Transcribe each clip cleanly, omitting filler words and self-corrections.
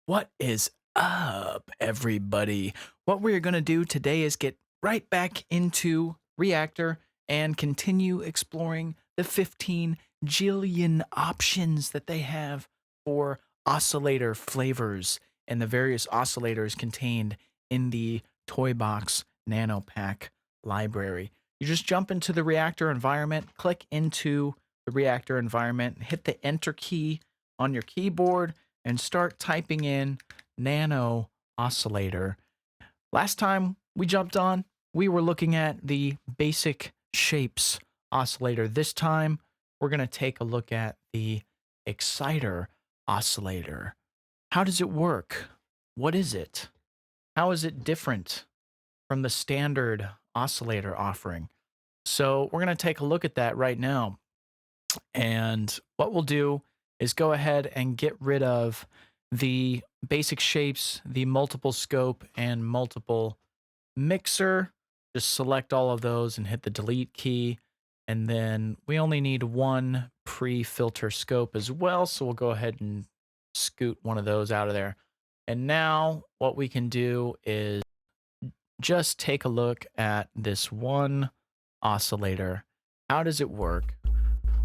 What is up, everybody? What we're going to do today is get right back into Reaktor and continue exploring the 15 jillion options that they have for oscillator flavors and the various oscillators contained in the TOYBOX NANO PACK library. You just jump into the Reaktor environment, click into the Reaktor environment, hit the Enter key on your keyboard, and start typing in nano oscillator. Last time we jumped on, we were looking at the basic shapes oscillator. This time, we're going to take a look at the EXCITER oscillator. How does it work? What is it? How is it different from the standard oscillator offering? So we're going to take a look at that right now. And what we'll do is go ahead and get rid of the basic shapes, the multiple scope, and multiple mixer. Just select all of those and hit the delete key. And then we only need one pre-filter scope as well. So we'll go ahead and scoot one of those out of there. And now what we can do is just take a look at this one oscillator. How does it work?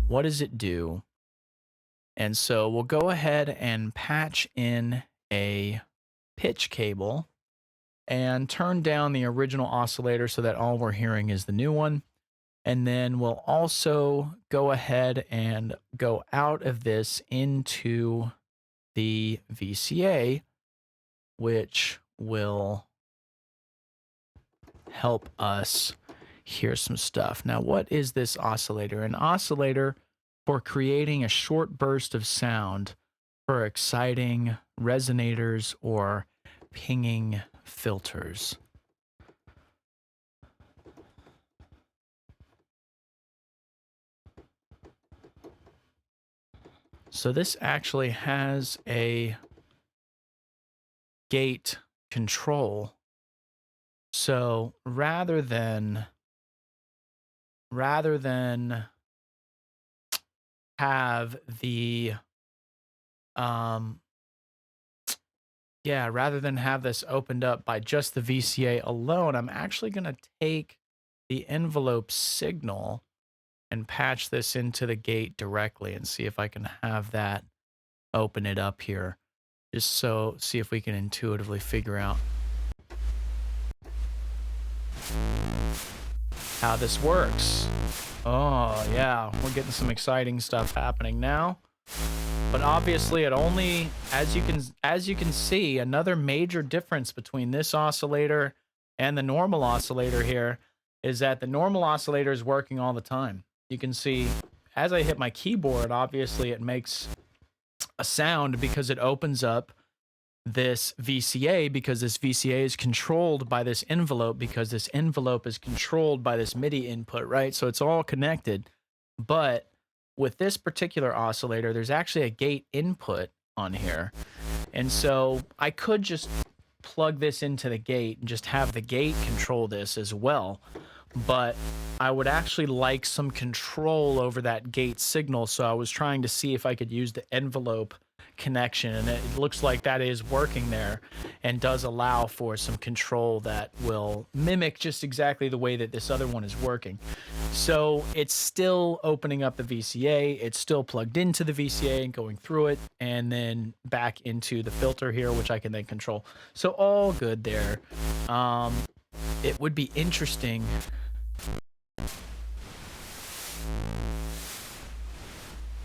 What does it do? And so we'll go ahead and patch in a pitch cable and turn down the original oscillator so that all we're hearing is the new one. And then we'll also go ahead and go out of this into the VCA, which will help us hear some stuff. Now, what is this oscillator? An oscillator for creating a short burst of sound for exciting resonators or pinging filters. So this actually has a gate control. So rather than have the rather than have this opened up by just the VCA alone, I'm actually going to take the envelope signal and patch this into the gate directly and see if I can have that open it up here, just so see if we can intuitively figure out how this works. Oh yeah, we're getting some exciting stuff happening now. But obviously it only, as you can see, another major difference between this oscillator and the normal oscillator here is that the normal oscillator is working all the time. You can see as I hit my keyboard, obviously it makes a sound because it opens up this VCA, because this VCA is controlled by this envelope, because this envelope is controlled by this MIDI input, right? So it's all connected. But with this particular oscillator, there's actually a gate input on here. And so I could just plug this into the gate and just have the gate control this as well. But I would actually like some control over that gate signal. So I was trying to see if I could use the envelope connection, and it looks like that is working there and does allow for some control that will mimic just exactly the way that this other one is working. So it's still opening up the VCA, it's still plugged into the VCA and going through it, and then back into the filter here, which I can then control. So all good there. It would be interesting.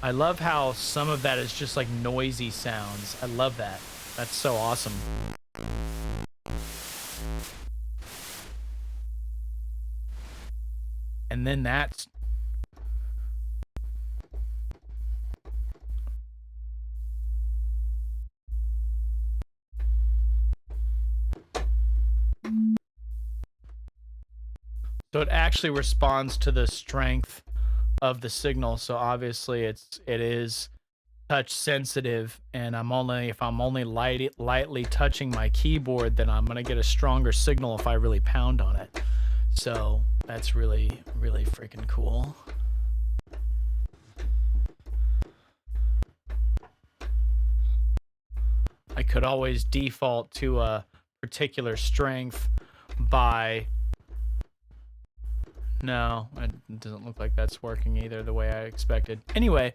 I love how some of that is just like noisy sounds. I love that. That's so awesome. And then that's so it actually responds to the strength of the signal. So obviously it is touch sensitive, and if I'm only lightly touching my keyboard, then I'm gonna get a stronger signal if I really pound on it. So that's really, really freaking cool. I I could always default to a particular strength by... No, it doesn't look like that's working either the way I expected. Anyway,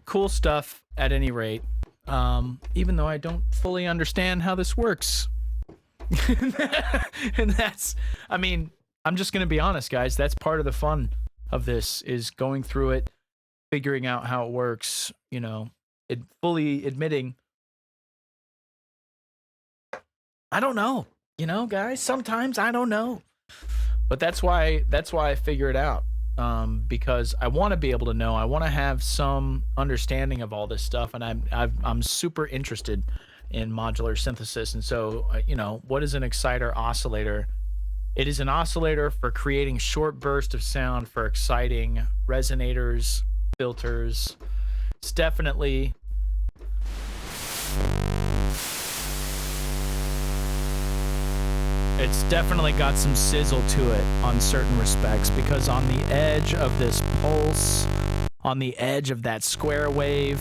cool stuff at any rate. Even though I don't fully understand how this works. And that's, I mean, I'm just going to be honest, guys. That's part of the fun of this, is going through it, figuring out how it works, you know, fully admitting, I don't know, you know, guys, sometimes I don't know. But that's why I figure it out, because I want to be able to know. I want to have some understanding of all this stuff, and I'm super interested in modular synthesis. And so, you know, what is an exciter oscillator? It is an oscillator for creating short bursts of sound for exciting resonators, filters. It's definitely... It's definitely got some sizzle to it on certain respects, because on the edge of this pulse, on the edge of that square wave,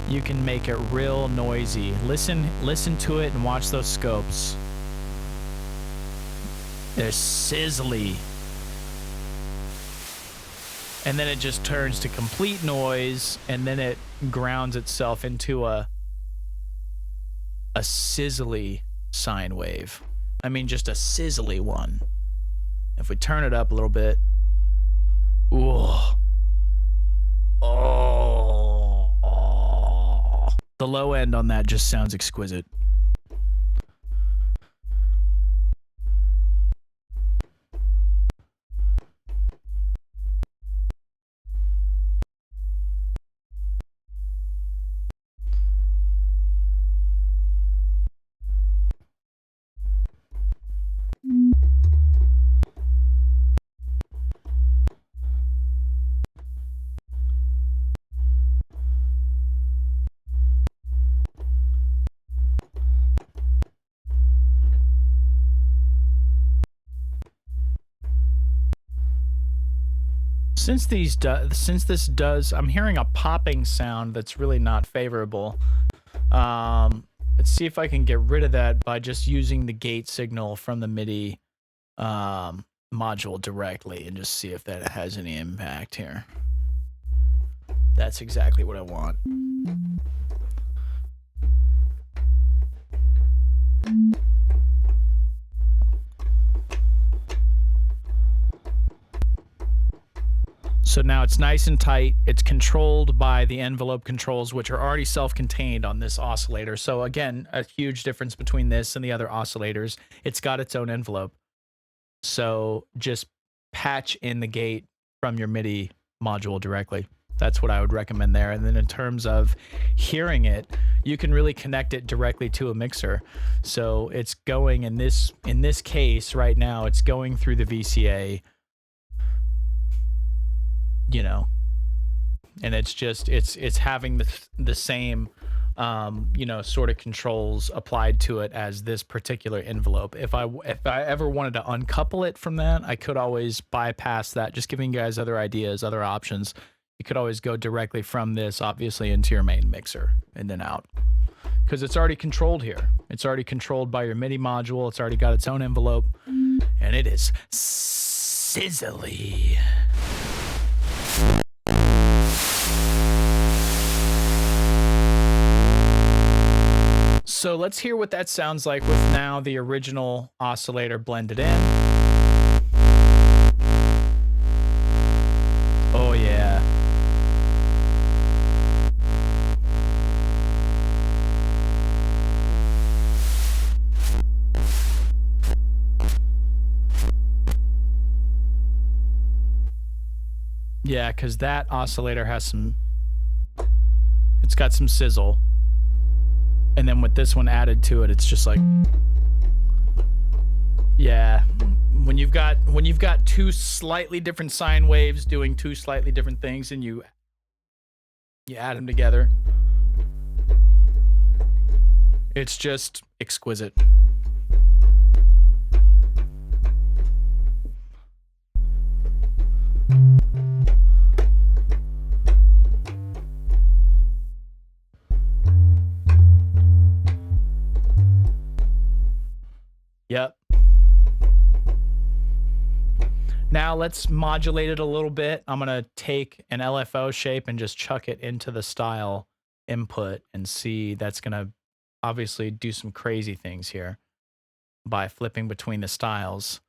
you can make it real noisy. Listen to it and watch those scopes. They're sizzly. And then it just turns to complete noise, and then it grounds itself into a sizzly sine wave. I mean, just a sizzly one. If we turn it up a little bit. Ooh. Oh. The low end on that just sounds exquisite. Since this does, I'm hearing a popping sound that's really not favorable. Let's see if I can get rid of that by just using the gate signal from the MIDI module directly, and just see if that has any impact here. That's exactly what I want. So now it's nice and tight. It's controlled by the envelope controls, which are already self-contained on this oscillator. So again, a huge difference between this and the other oscillators. It's got its own envelope. So just patch in the gate from your MIDI module directly. That's what I would recommend there. And then in terms of hearing it, you can really connect it directly to a mixer. So it's going in this case right now, it's going through the VCA, you know, and it's just it's having the same you know, sort of controls applied to it as this particular envelope. If I ever wanted to uncouple it from that, I could always bypass that, just giving you guys other ideas, other options. You could always go directly from this, obviously, into your main mixer and then out, because it's already controlled here. It's already controlled by your MIDI module. It's already got its own envelope, and it is sizzly. So let's hear what that sounds like with now the original oscillator blended in. Oh yeah. Yeah, because that oscillator has it's got some sizzle. And then with this one added to it, it's just like, yeah. When you've got two slightly different sine waves doing two slightly different things, and you add them together, it's just exquisite. Yep. Now let's modulate it a little bit. I'm gonna take an LFO shape and just chuck it into the style input and see. That's gonna obviously do some crazy things here by flipping between the styles.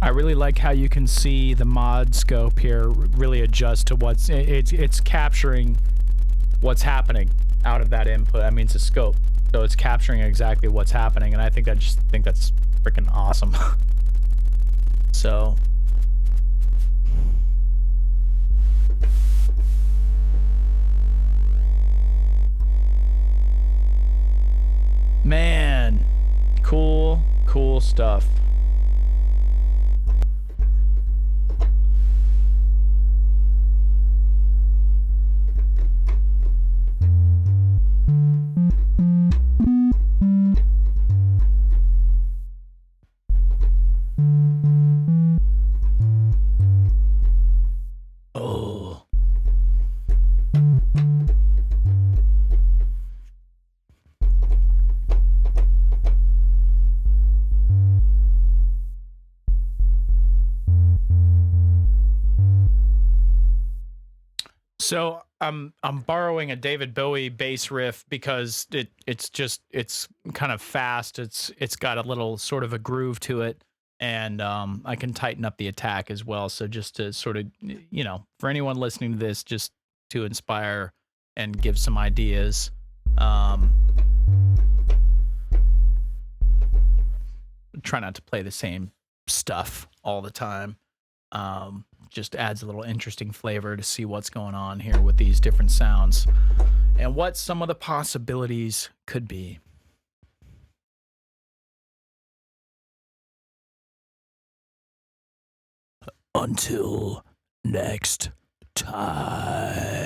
I really like how you can see the mod scope here really adjust to what's it's capturing what's happening out of that input. I mean, it's a scope, so it's capturing exactly what's happening, and I just think that's freaking awesome. So man, cool stuff. Oh. So I'm borrowing a David Bowie bass riff because it's kind of fast. It's got a little sort of a groove to it, and I can tighten up the attack as well. So just to sort of, you know, for anyone listening to this, just to inspire and give some ideas. Try not to play the same stuff all the time. Just adds a little interesting flavor to see what's going on here with these different sounds and what some of the possibilities could be. Until next time.